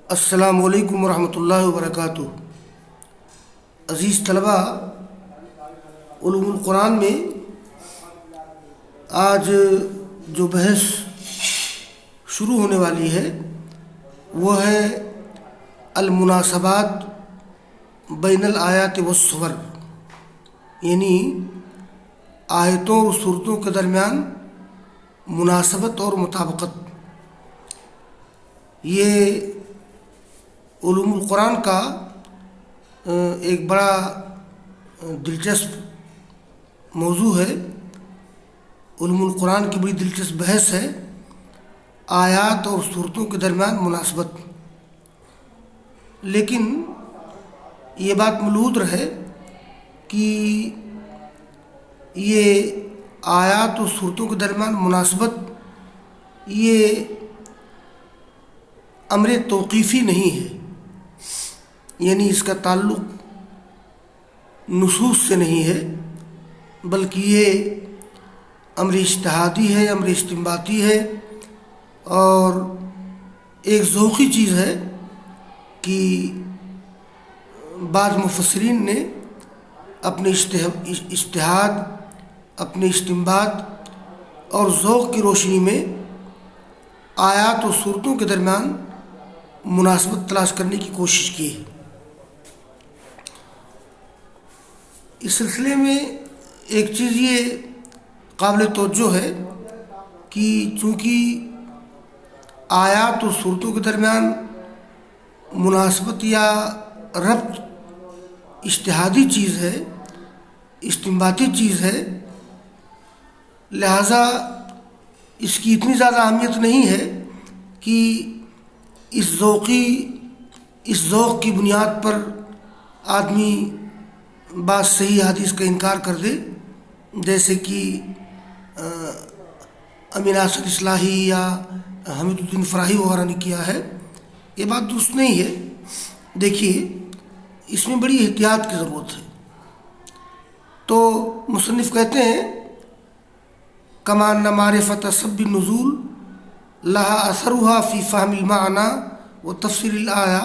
السلام علیکم ورحمۃ اللہ وبرکاتہ۔ عزیز طلبہ، علوم القرآن میں آج جو بحث شروع ہونے والی ہے وہ ہے المناسبات بین الآیات والسور، یعنی آیتوں اور صورتوں کے درمیان مناسبت اور مطابقت۔ یہ علوم القرآن کا ایک بڑا دلچسپ موضوع ہے۔ علوم القرآن کی بڑی دلچسپ بحث ہے آیات اور صورتوں کے درمیان مناسبت۔ لیکن یہ بات ملحوظ رہے کہ یہ آیات اور صورتوں کے درمیان مناسبت یہ امر توقیفی نہیں ہے، یعنی اس کا تعلق نصوص سے نہیں ہے، بلکہ یہ امر اجتہادی ہے، امر استنباطی ہے، اور ایک ذوقی چیز ہے کہ بعض مفسرین نے اپنے اجتہاد، اپنے استنباط اور ذوق کی روشنی میں آیات و صورتوں کے درمیان مناسبت تلاش کرنے کی کوشش کی ہے۔ اس سلسلے میں ایک چیز یہ قابل توجہ ہے کہ چونکہ آیات و صورتوں کے درمیان مناسبت یا ربط اجتہادی چیز ہے، استنباطی چیز ہے، لہٰذا اس کی اتنی زیادہ اہمیت نہیں ہے کہ اس ذوق کی بنیاد پر آدمی بعض صحیح حدیث کا انکار کر دے، جیسے کہ امین ناصر اصلاحی یا حمید الدین فراہی وغیرہ نے کیا ہے۔ یہ بات درست نہیں ہے۔ دیکھیے، اس میں بڑی احتیاط کی ضرورت ہے۔ تو مصنف کہتے ہیں کما ان معرفت سبب النزول لها اثرها في فهم المعنى وتفسير الآية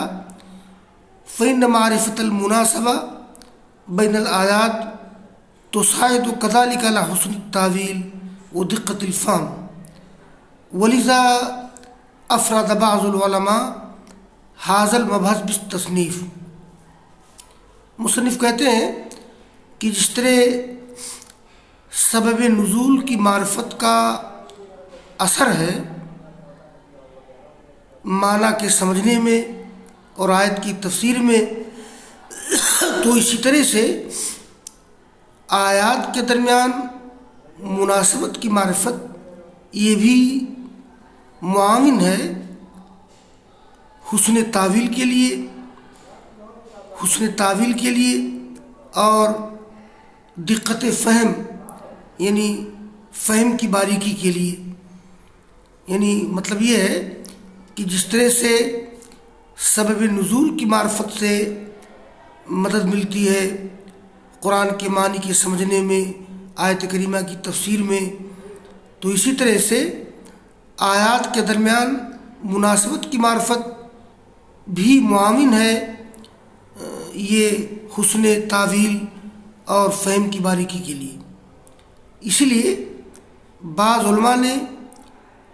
فإن معرفة المناسبة بين الآيات تساعد كذلك على حسن التأويل ودقة الفهم، ولذا أفرد بعض العلماء هذا المبحث بالتصنيف۔ مصنف کہتے ہیں کہ جس طرح سبب نزول کی معرفت کا اثر ہے معنی کے سمجھنے میں اور آیت کی تفسیر میں، تو اسی طرح سے آیات کے درمیان مناسبت کی معرفت یہ بھی معاون ہے حسن تعویل کے لیے اور دقت فہم، یعنی فہم کی باریکی کے لیے۔ یعنی مطلب یہ ہے کہ جس طرح سے سبب نزول کی معرفت سے مدد ملتی ہے قرآن کے معنی کے سمجھنے میں، آیت کریمہ کی تفسیر میں، تو اسی طرح سے آیات کے درمیان مناسبت کی معرفت بھی معاون ہے یہ حسن تعویل اور فہم کی باریکی کے لیے۔ اسی لیے بعض علماء نے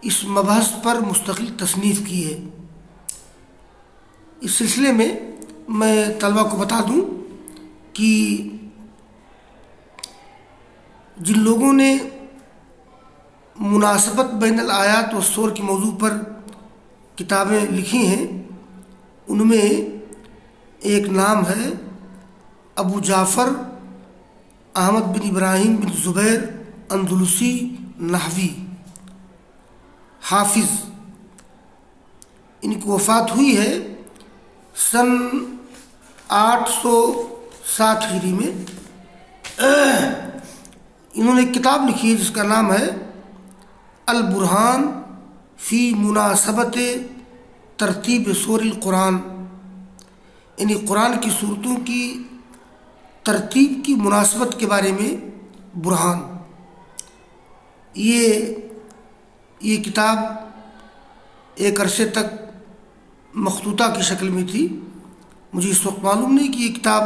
اس مبحث پر مستقل تصنیف کی ہے۔ اس سلسلے میں میں طلبہ کو بتا دوں کہ جن لوگوں نے مناسبت بین الآیات و سور کے موضوع پر کتابیں لکھی ہیں ان میں ایک نام ہے ابو جعفر احمد بن ابراہیم بن زبیر اندلسی نحوی، حافظ۔ ان کی وفات ہوئی ہے سن 860 ہجری میں۔ انہوں نے ایک کتاب لکھی ہے جس کا نام ہے البرہان فی مناسبت ترتیب سور القرآن، یعنی قرآن کی صورتوں کی ترتیب کی مناسبت کے بارے میں برہان۔ یہ کتاب ایک عرصے تک مخطوطہ کی شکل میں تھی. مجھے اس وقت معلوم نہیں کہ یہ کتاب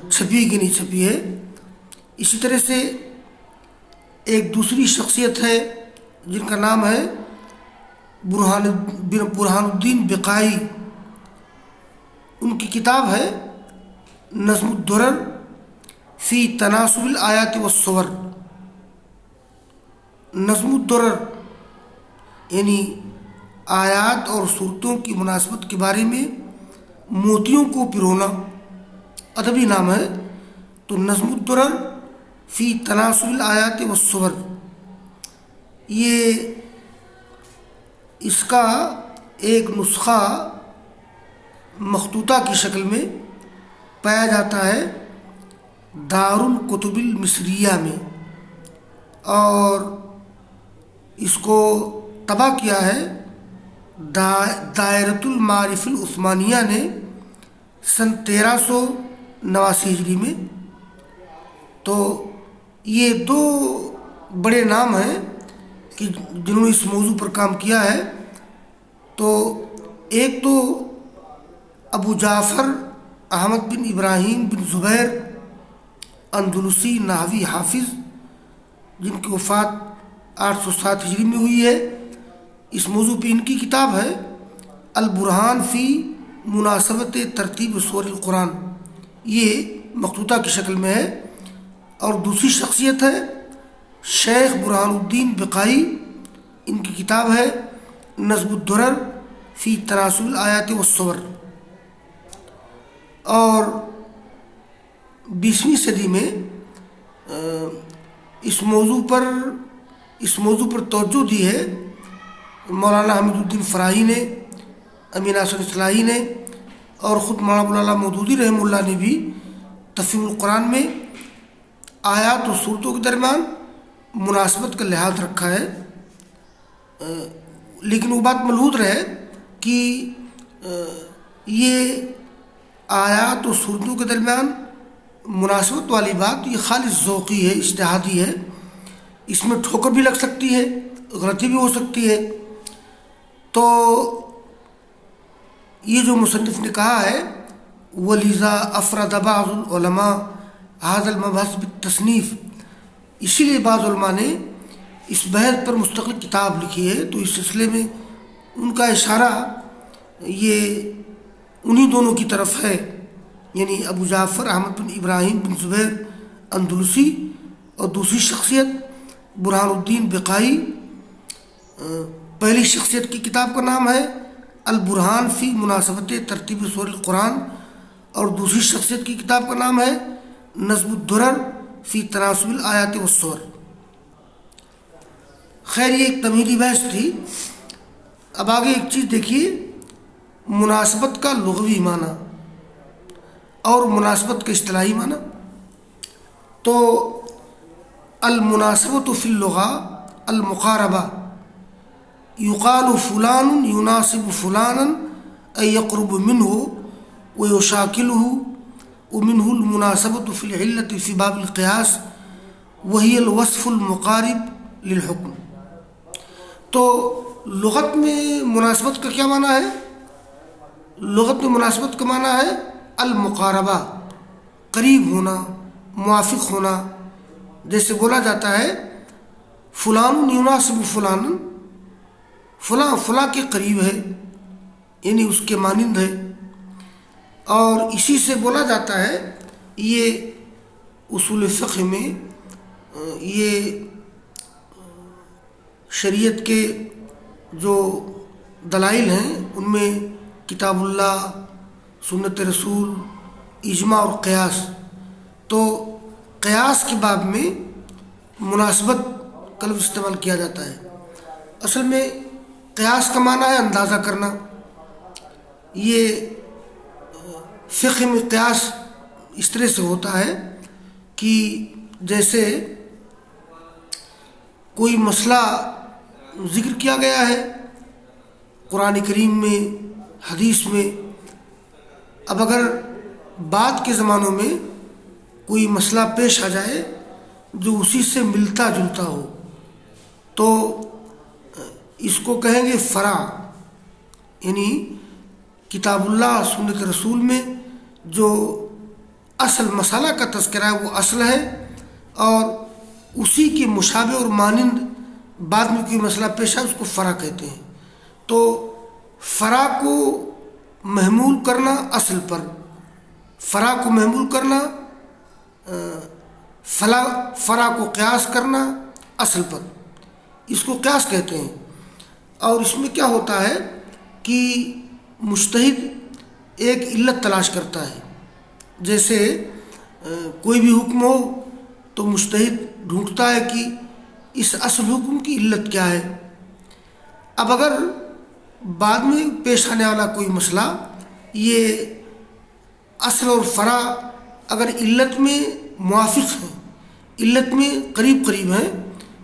چھپی کہ نہیں چھپی ہے. اسی طرح سے ایک دوسری شخصیت ہے جن کا نام ہے برہان الدین بقائی. ان کی کتاب ہے نظم الدرر فی تناسب الآیات والصور. نظم الدرر یعنی آیات اور صورتوں کی مناسبت کے بارے میں موتیوں کو پرونا، ادبی نام ہے. تو نظم الدرر فی تناسب الآیات والصور، یہ اس کا ایک نسخہ مخطوطہ کی شکل میں پایا جاتا ہے دارالکتب المصریہ میں، اور اس کو طبع کیا ہے دائرۃ المعارف العثمانیہ نے سن 1389 ہجری میں. تو یہ دو بڑے نام ہیں کہ جنہوں نے اس موضوع پر کام کیا ہے. تو ایک تو ابو جعفر احمد بن ابراہیم بن زبیر اندلسی نحوی حافظ، جن کی وفات 807 ہجری میں ہوئی ہے. اس موضوع پہ ان کی کتاب ہے البرہان فی مناسبت ترتیب سور القرآن، یہ مخطوطہ کی شکل میں ہے. اور دوسری شخصیت ہے شیخ برہان الدین بقائی. ان کی کتاب ہے نظم الدرر فی تناسب الآیات والصور. اور 20ویں صدی میں اس موضوع پر توجہ دی ہے مولانا حمید الدین فراہی نے، امین ناصر اصلاحی نے، اور خود مولانا ابوالعلا مودودی رحمہ اللہ نے بھی تفہیم القرآن میں آیات و صورتوں کے درمیان مناسبت کا لحاظ رکھا ہے. لیکن وہ بات ملحوظ رہے کہ یہ آیات و صورتوں کے درمیان مناسبت والی بات یہ خالص ذوقی ہے، اجتہادی ہے. اس میں ٹھوکر بھی لگ سکتی ہے، غلطی بھی ہو سکتی ہے. تو یہ جو مصنف نے کہا ہے وَلِذَا أَفْرَدَ بَعْضُ الْعُلَمَاءِ هَذَا الْمَبْحَثَ بِالتَّصْنِيفِ، اسی لیے بعض علماء نے اس بحث پر مستقل کتاب لکھی ہے. تو اس سلسلے میں ان کا اشارہ یہ انہی دونوں کی طرف ہے، یعنی ابو جعفر احمد بن ابراہیم بن زبیر اندلسی اور دوسری شخصیت برہان الدین بقائی. پہلی شخصیت کی کتاب کا نام ہے البرہان فی مناسبت ترتیب سور القرآن، اور دوسری شخصیت کی کتاب کا نام ہے نظم الدرر فی تناسب الآیات والصور. خیر یہ ایک تمہیدی بحث تھی. اب آگے ایک چیز دیکھیے، مناسبت کا لغوی معنی اور مناسبت کا اصطلاحی معنی. تو المناسبت فی اللغہ المقاربہ، یقال فلان یناسب فلانا ای یقرب منہ ویشاکلہ، ومنہ المناسبت فی العلت فی باب القیاس وہی الوصف المقارب للحکم. تو لغت میں مناسبت کا کیا معنی ہے؟ لغت میں مناسبت کا معنی ہے المقاربہ، قریب ہونا، موافق ہونا. جیسے بولا جاتا ہے فلان یناسب فلانا، فلاں فلاں کے قریب ہے، یعنی اس کے مانند ہے. اور اسی سے بولا جاتا ہے، یہ اصول فقہ میں یہ شریعت کے جو دلائل ہیں ان میں کتاب اللہ، سنت رسول، اجماع اور قیاس. تو قیاس کے باب میں مناسبت کا لفظ استعمال کیا جاتا ہے. اصل میں قیاس کا معنی ہے اندازہ کرنا. یہ فقہ میں قیاس اس طرح سے ہوتا ہے کہ جیسے کوئی مسئلہ ذکر کیا گیا ہے قرآن کریم میں، حدیث میں. اب اگر بعد کے زمانوں میں کوئی مسئلہ پیش آ جائے جو اسی سے ملتا جلتا ہو تو اس کو کہیں گے فرع. یعنی کتاب اللہ سنت رسول میں جو اصل مسئلہ کا تذکرہ ہے وہ اصل ہے، اور اسی کے مشابہ اور مانند بعد میں کوئی مسئلہ پیش ہے اس کو فرع کہتے ہیں۔ تو فرع کو محمول کرنا اصل پر، فرع کو محمول کرنا، فرع کو قیاس کرنا اصل پر، اس کو قیاس کہتے ہیں۔ اور اس میں کیا ہوتا ہے کہ مجتہد ایک علت تلاش کرتا ہے، جیسے کوئی بھی حکم ہو تو مجتہد ڈھونڈتا ہے کہ اس اصل حکم کی علت کیا ہے۔ اب اگر بعد میں پیش آنے والا کوئی مسئلہ یہ اصل اور فرع اگر علت میں موافق ہیں، علت میں قریب قریب ہیں،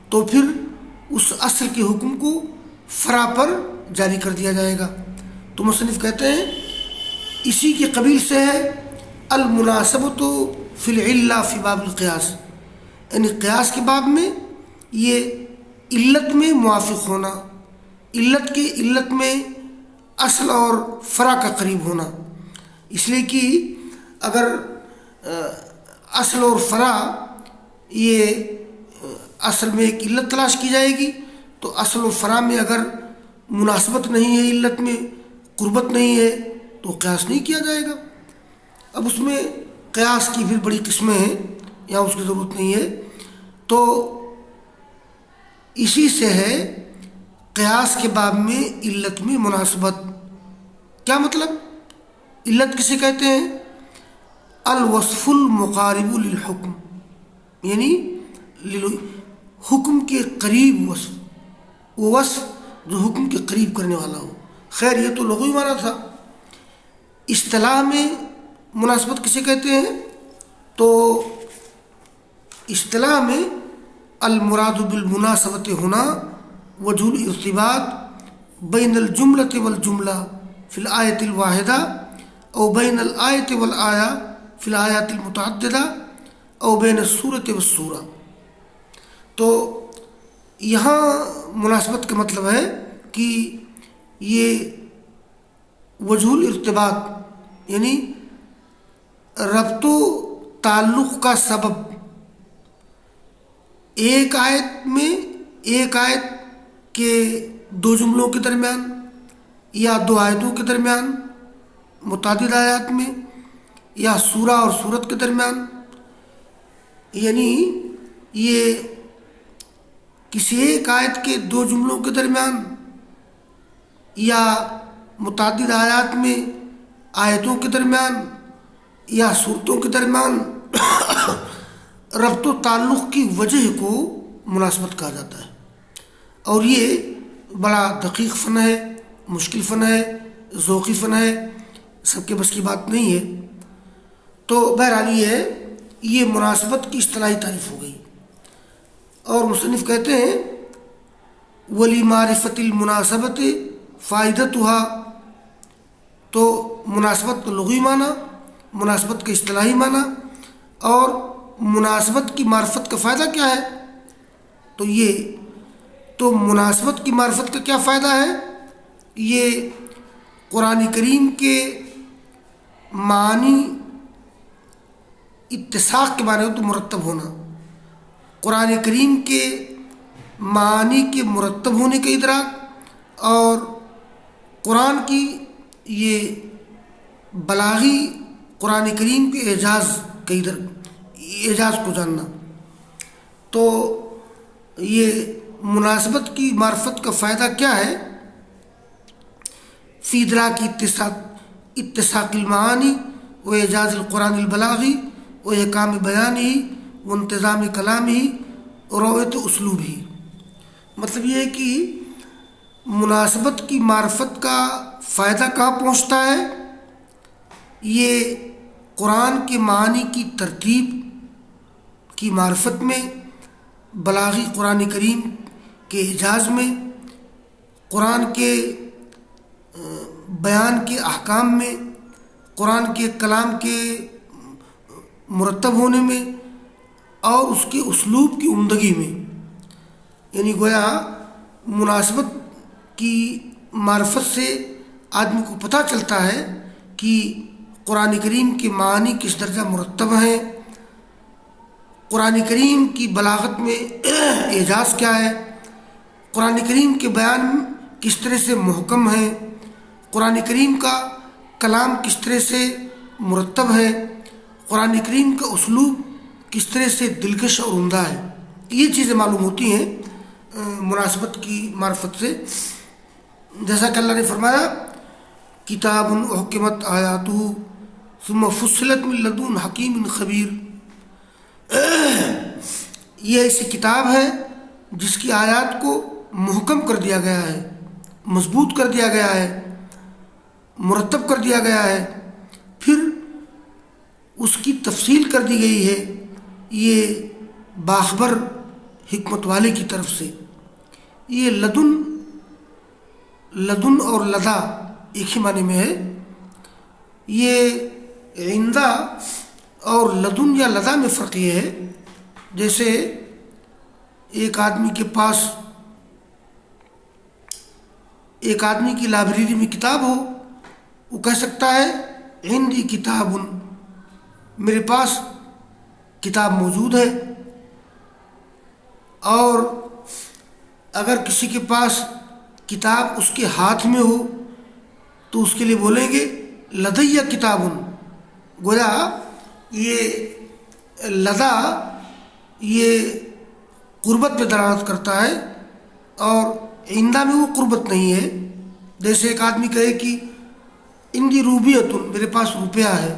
تو پھر اس اصل کے حکم کو فرع پر جاری کر دیا جائے گا۔ تو مصنف کہتے ہیں اسی کے قبیل سے ہے المناسبۃ فی العلہ فی باب القیاس، یعنی قیاس کے باب میں یہ علت میں موافق ہونا، علت میں اصل اور فرع کا قریب ہونا، اس لیے کہ اگر اصل اور فرع یہ اصل میں ایک علت تلاش کی جائے گی تو اصل و فرع میں اگر مناسبت نہیں ہے، علت میں قربت نہیں ہے تو قیاس نہیں کیا جائے گا۔ اب اس میں قیاس کی پھر بڑی قسمیں ہیں، یہاں اس کی ضرورت نہیں ہے۔ تو اسی سے ہے قیاس کے باب میں علت میں مناسبت۔ کیا مطلب؟ علت کسے کہتے ہیں؟ الوصف المقارب للحکم، یعنی حکم کے قریب وصف، وہ وصف جو حکم کے قریب کرنے والا ہو۔ خیر یہ تو لغوی معنی تھا، اصطلاح میں مناسبت کسے کہتے ہیں؟ تو اصطلاح میں المراد بالمناسبت ہونا وجہ الارتباط بین الجملۃ والجملہ فی الآیۃ الواحدہ او بین الآیۃ والآیہ فی الآیات المتعددہ او بین السورۃ والسورہ۔ تو یہاں مناسبت کا مطلب ہے کہ یہ وجہ الارتباط یعنی ربط و تعلق کا سبب، ایک آیت کے دو جملوں کے درمیان یا دو آیتوں کے درمیان، متعدد آیات میں، یا سورہ اور سورت کے درمیان، یعنی یہ کسی ایک آیت کے دو جملوں کے درمیان یا متعدد آیات میں آیتوں کے درمیان یا صورتوں کے درمیان ربط و تعلق کی وجہ کو مناسبت کہا جاتا ہے۔ اور یہ بڑا دقیق فن ہے، مشکل فن ہے، ذوقی فن ہے، سب کے بس کی بات نہیں ہے۔ تو بہرحال یہ مناسبت کی اصطلاحی تعریف ہو گئی۔ اور مصنف کہتے ہیں وَلِمَعْرِفَةِ الْمُنَاسَبَةِ فَائِدَتُهَا، تو مناسبت کا لغوی معنی، مناسبت کا اصطلاحی معنی، اور مناسبت کی معرفت کا فائدہ کیا ہے؟ تو مناسبت کی معرفت کا کیا فائدہ ہے؟ یہ قرآن کریم کے معنی اتساق کے معنی تو مرتب ہونا، قرآن کریم کے معانی کے مرتب ہونے کا ادراک، اور قرآن کی یہ بلاغی قرآن کریم کے اعجاز کو جاننا۔ تو یہ مناسبت کی معرفت کا فائدہ کیا ہے؟ فی ادراک اتساق المعانی و اعجاز القرآن البلاغی و احکام بیانی و انتظام کلامی و رویت اسلوبی۔ مطلب یہ ہے کہ مناسبت کی معرفت کا فائدہ کہاں پہنچتا ہے؟ یہ قرآن کے معانی کی ترتیب کی معرفت میں، بلاغی قرآن کریم کے اعجاز میں، قرآن کے بیان کے احکام میں، قرآن کے کلام کے مرتب ہونے میں، اور اس کے اسلوب کی عمدگی میں۔ یعنی گویا مناسبت کی معرفت سے آدمی کو پتہ چلتا ہے کہ قرآن کریم کے معنی کس درجہ مرتب ہیں، قرآن کریم کی بلاغت میں اعجاز کیا ہے، قرآن کریم کے بیان کس طرح سے محکم ہے، قرآن کریم کا کلام کس طرح سے مرتب ہے، قرآن کریم کا اسلوب کس طرح سے دلکش اور عمدہ ہے. یہ چیزیں معلوم ہوتی ہیں مناسبت کی معرفت سے. جیسا کہ اللہ نے فرمایا کتاب احکمت آیاتہ ثم فصلت من لدن حکیم خبیر، یہ ایسی کتاب ہے جس کی آیات کو محکم کر دیا گیا ہے، مضبوط کر دیا گیا ہے، مرتب کر دیا گیا ہے، پھر اس کی تفصیل کر دی گئی ہے یہ باخبر حکمت والے کی طرف سے. یہ لدن اور لدا ایک ہی معنی میں ہے. یہ عندہ اور لدن یا لدا میں فرق یہ ہے، جیسے ایک آدمی کی لائبریری میں کتاب ہو، وہ کہہ سکتا ہے عندی کتاب، میرے پاس کتاب موجود ہے. اور اگر کسی کے پاس کتاب اس کے ہاتھ میں ہو تو اس کے لیے بولیں گے لدیہ کتاب. گویا یہ لدا یہ قربت پہ دلالت کرتا ہے اور عندہ میں وہ قربت نہیں ہے. جیسے ایک آدمی کہے کہ عندی روبیۃ، میرے پاس روپیہ ہے،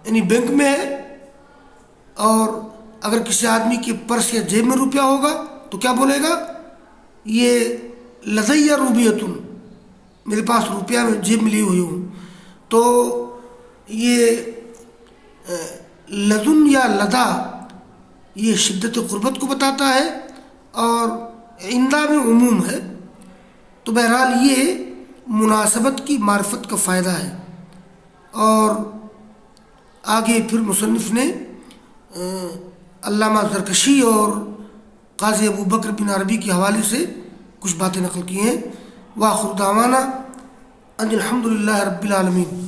یعنی بینک میں ہے. اور اگر کسی آدمی کے پرس یا جیب میں روپیہ ہوگا تو کیا بولے گا؟ یہ لدیہ روبیۃ، میرے پاس روپیہ میں جیب میں لی ہوئی ہوں. تو یہ لدن یا لدا یہ شدت قربت کو بتاتا ہے اور عندہ میں عموم ہے. تو بہرحال یہ مناسبت کی معرفت کا فائدہ ہے. اور آگے پھر مصنف نے علامہ زرکشی اور قاضی ابو بکر بن عربی کے حوالے سے کچھ باتیں نقل کی ہیں. وآخر دعوانا ان الحمد للہ رب العالمین.